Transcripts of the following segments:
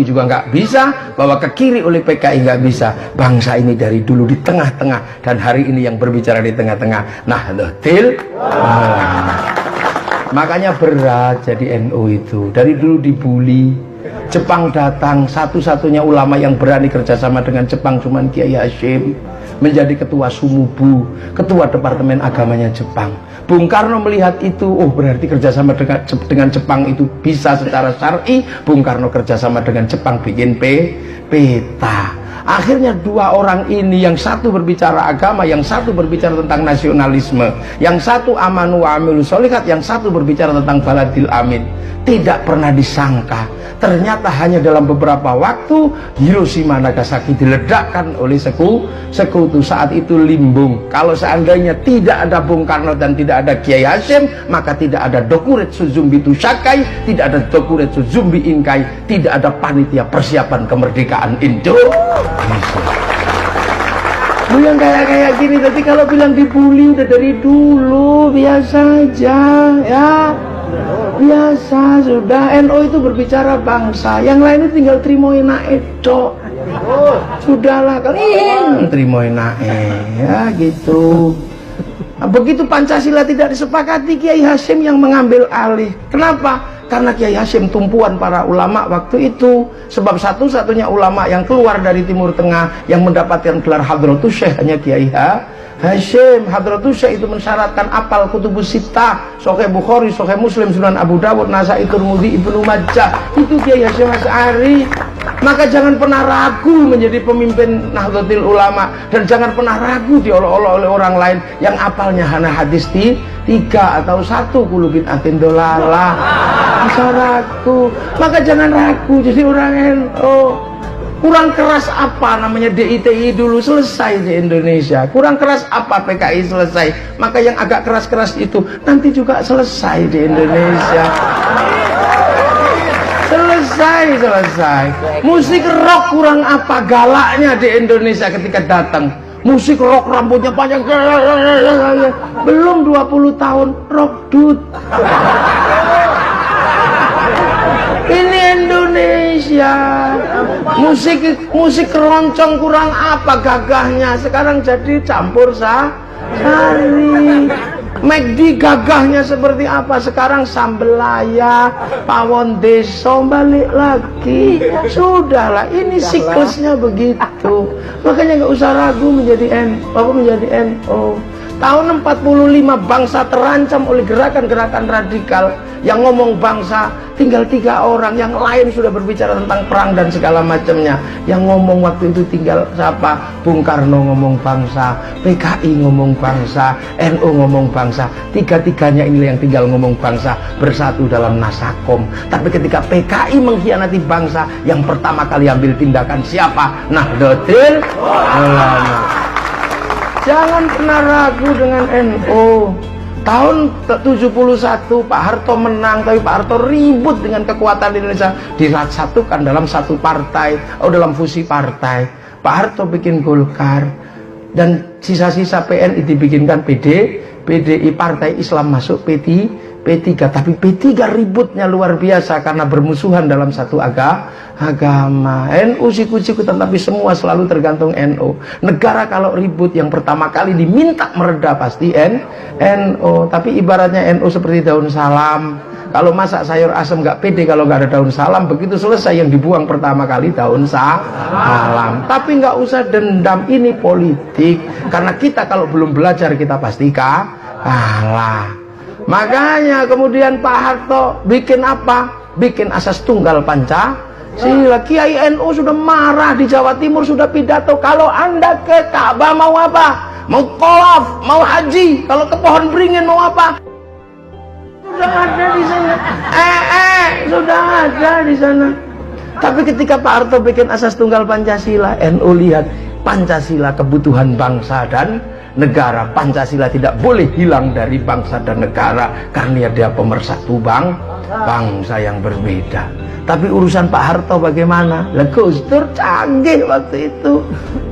MUI juga nggak bisa, bawa ke kiri oleh PKI nggak bisa. Bangsa ini dari dulu di tengah-tengah, dan hari ini yang berbicara di tengah-tengah. Nahdlatul Ulama. Makanya berat jadi NU itu. Dari dulu dibully. Jepang datang, satu-satunya ulama yang berani kerjasama dengan Jepang cuman Kiai Hasyim, menjadi ketua Sumubu, ketua Departemen Agamanya Jepang. Bung Karno melihat itu, oh berarti kerjasama dengan Jepang itu bisa secara syar'i. Bung Karno kerjasama dengan Jepang bikin peta. Akhirnya dua orang ini, yang satu berbicara agama, yang satu berbicara tentang nasionalisme, yang satu amanu wa amilus sholihat, yang satu berbicara tentang baladil amin. Tidak pernah disangka, ternyata hanya dalam beberapa waktu Hiroshima Nagasaki diledakkan oleh sekutu. Saat itu limbung. Kalau seandainya tidak ada Bung Karno dan tidak ada Kiai Hasyim, maka tidak ada Dokuretsu Zumbi Tusakai, tidak ada Dokuretsu Zumbi Inkai, tidak ada panitia persiapan kemerdekaan Indonesia. Lu yang kayak gini, tapi kalau bilang dibully udah dari dulu, biasa aja ya. Biasa sudah. NU itu berbicara bangsa, yang lain itu tinggal terimoin naik dok. Sudahlah kalian terimoin naik ya gitu. Nah, begitu Pancasila tidak disepakati, Kiai Hasyim yang mengambil alih. Kenapa? Karena Kiai Hasyim tumpuan para ulama waktu itu. Sebab satu-satunya ulama yang keluar dari Timur Tengah yang mendapatkan gelar Hadratus Syekh hanya Kiai Hasyim. Hadratus Syekh itu mensyaratkan apal kutubus sittah, Sahih Bukhari, Sahih Muslim, Sunan Abu Dawud, Nasa'i, Tirmidzi, Ibnu Majah. Itu Kiai Hasyim Asy'ari. Maka jangan pernah ragu menjadi pemimpin Nahdlatul Ulama, dan jangan pernah ragu diolok-olok oleh orang lain yang apalnya hanya hadis 3 atau 1 kulu bid'atin dolalah. Bisa ragu. Maka jangan ragu jadi orang NU. Kurang keras apa namanya DITI dulu selesai di Indonesia, kurang keras apa PKI selesai, maka yang agak keras-keras itu nanti juga selesai di Indonesia. Selesai. Musik rock kurang apa galaknya di Indonesia ketika datang. Musik rock rambutnya panjang, belum 20 tahun rock dude. Ini Indonesia. Musik keroncong kurang apa gagahnya, sekarang jadi campur sari. McD gagahnya seperti apa, sekarang sambelaya, pawon deso, balik lagi. Sudahlah, ini siklusnya begitu. Makanya nggak usah ragu menjadi NU. Tahun 45 bangsa terancam oleh gerakan-gerakan radikal. Yang ngomong bangsa tinggal 3 orang, yang lain sudah berbicara tentang perang dan segala macamnya. Yang ngomong waktu itu tinggal siapa? Bung Karno ngomong bangsa, PKI ngomong bangsa, NU ngomong bangsa. Tiga-tiganya inilah yang tinggal ngomong bangsa, bersatu dalam Nasakom. Tapi ketika PKI mengkhianati bangsa, yang pertama kali ambil tindakan siapa? Nahdlatul Ulama. Jangan pernah ragu dengan NU. Tahun 71 Pak Harto menang, tapi Pak Harto ribut dengan kekuatan Indonesia, disatukan dalam satu partai, dalam fusi partai. Pak Harto bikin Golkar, dan sisa-sisa PNI dibikinkan PDI, Partai Islam masuk P3. Tapi P3 ributnya luar biasa karena bermusuhan dalam satu agama. NU siku-siku, tetapi semua selalu tergantung NU. Negara kalau ribut yang pertama kali diminta mereda pasti NU. Tapi ibaratnya NU seperti daun salam. Kalau masak sayur asam nggak pede kalau nggak ada daun salam, begitu selesai yang dibuang pertama kali daun salam. Tapi nggak usah dendam, ini politik. Karena kita kalau belum belajar kita pasti kalah. Makanya kemudian Pak Harto bikin apa? Bikin asas tunggal Pancasila. Kiai NU sudah marah di Jawa Timur, sudah pidato. Kalau Anda ke Ka'bah mau apa? Mau tawaf, mau haji. Kalau ke Pohon Beringin mau apa? Sudah ada di sana. Sudah ada di sana. Tapi ketika Pak Harto bikin asas tunggal Pancasila, NU lihat Pancasila kebutuhan bangsa dan negara. Pancasila tidak boleh hilang dari bangsa dan negara karena dia pemersatu bangsa yang berbeda. Tapi urusan Pak Harto bagaimana? Gus Dur canggih waktu itu,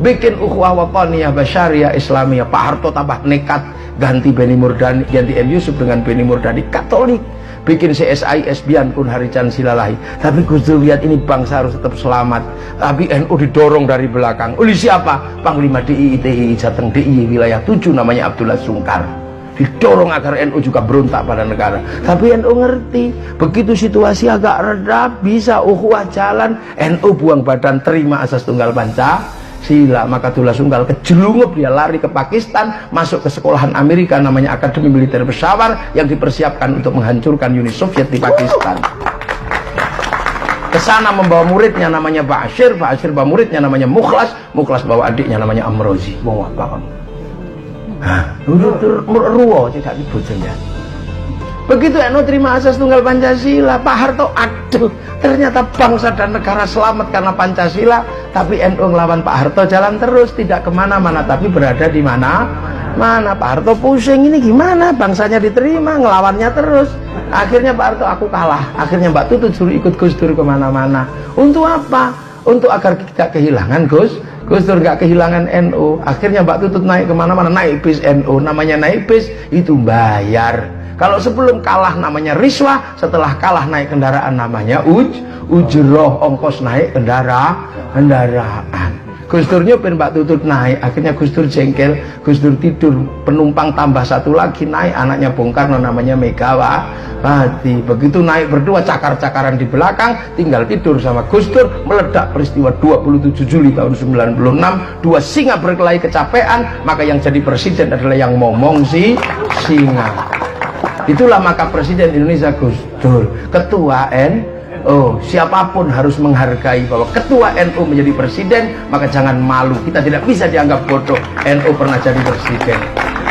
bikin ukhuwah wataniyah basyariah Islamiyah. Pak Harto tambah nekat, ganti M. Yusuf dengan Beni Murdani Katolik. bikin CSIS bian kun harican silalahi. Tapi Gus Dur lihat ini bangsa harus tetap selamat. Tapi NU didorong dari belakang. Oleh siapa? Panglima DI ITI Jateng DI wilayah 7 namanya Abdullah Sungkar. Didorong agar NU juga berontak pada negara. Tapi NU ngerti, begitu situasi agak reda, bisa ukhuwah jalan, NU buang badan terima asas tunggal Pancasila. Maka Abdullah Sungkar kejelungup, dia lari ke Pakistan, masuk ke sekolahan Amerika namanya Akademi Militer Peshawar yang dipersiapkan untuk menghancurkan Uni Soviet di Pakistan. Kesana membawa muridnya namanya Bashir, Bashir bawa muridnya namanya Mukhlas, Mukhlas bawa adiknya namanya Amrozi. Mau apa kamu? Hah, ruwo tidak dibujengnya. Begitu NU terima asas tunggal Pancasila, Pak Harto, aduh, ternyata bangsa dan negara selamat karena Pancasila. Tapi NU ngelawan Pak Harto jalan terus, tidak kemana-mana, tapi berada di mana Pak Harto pusing, ini gimana, bangsanya diterima, ngelawannya terus. Akhirnya Pak Harto, aku kalah. Akhirnya Mbak Tutut suruh ikut Gus Dur kemana-mana. Untuk apa? Untuk agar kita kehilangan Gus Dur, nggak kehilangan NU. Akhirnya Mbak Tutut naik kemana-mana, naik bis NU. Namanya naik bis itu bayar. Kalau sebelum kalah namanya riswah, setelah kalah naik kendaraan namanya ujroh, ongkos naik kendaraan. Gus Dur nyopir, Mbak Tutut naik. Akhirnya Gus Dur jengkel, Gus Dur tidur, penumpang tambah satu lagi naik, anaknya Bung Karno namanya Megawati. Begitu naik berdua, cakar-cakaran di belakang, tinggal tidur sama Gus Dur. Meledak peristiwa 27 Juli tahun 96, dua singa berkelahi kecapean, maka yang jadi presiden adalah yang ngomong si singa. Itulah maka presiden Indonesia Gus Dur, ketua siapapun harus menghargai bahwa ketua NU menjadi presiden, maka jangan malu, kita tidak bisa dianggap bodoh. NU pernah jadi presiden.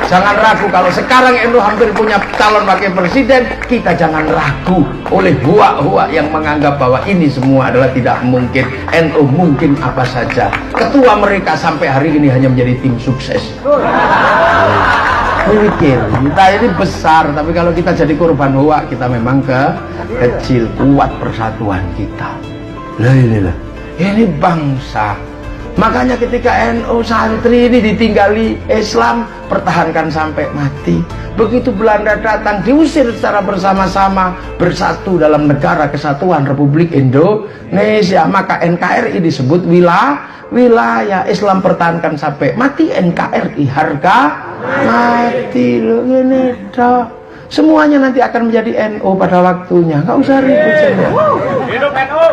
Jangan ragu, kalau sekarang NU hampir punya calon wakil presiden, kita jangan ragu oleh huak-huak yang menganggap bahwa ini semua adalah tidak mungkin. NU mungkin apa saja. Ketua mereka sampai hari ini hanya menjadi tim sukses. Mikir, kita ini besar, tapi kalau kita jadi korban huak, kita memang kecil. Kuat persatuan kita. Ini bangsa. Makanya ketika NU santri ini ditinggali Islam, pertahankan sampai mati. Begitu Belanda datang, diusir secara bersama-sama, bersatu dalam negara kesatuan Republik Indonesia. Maka NKRI disebut wilayah Islam, pertahankan sampai mati. NKRI harga mati. Loh, ini toh semuanya nanti akan menjadi NU pada waktunya, nggak usah ribut saja. Hidup NU.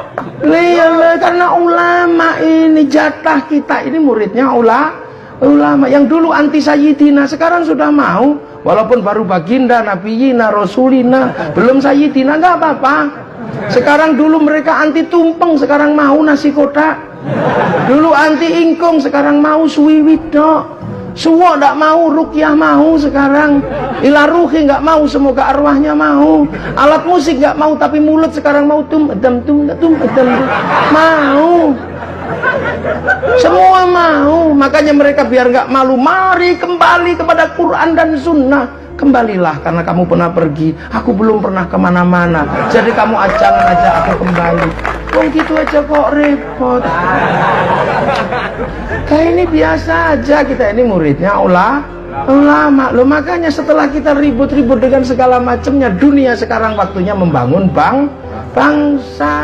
Iya, karena ulama ini jatah kita, ini muridnya ulama yang dulu anti Sayyidina, sekarang sudah mau, walaupun baru baginda, nabiyina, rasulina, belum Sayyidina, nggak apa-apa. Sekarang dulu mereka anti tumpeng, sekarang mau nasi kotak. Dulu anti ingkung, sekarang mau suwiwidok. Semua tidak mau, rukyah mau sekarang. Ilaruhi nggak mau, semoga arwahnya mau. Alat musik nggak mau, tapi mulut sekarang mau mau. Semua mau. Makanya mereka biar nggak malu, mari kembali kepada Quran dan Sunnah. Kembalilah, karena kamu pernah pergi, aku belum pernah kemana-mana. Jadi kamu jangan ajak aku kembali. Oh gitu aja kok repot. Kayak ini biasa aja, kita ini muridnya ulama. Loh, makanya setelah kita ribut-ribut dengan segala macamnya, dunia sekarang waktunya membangun bangsa.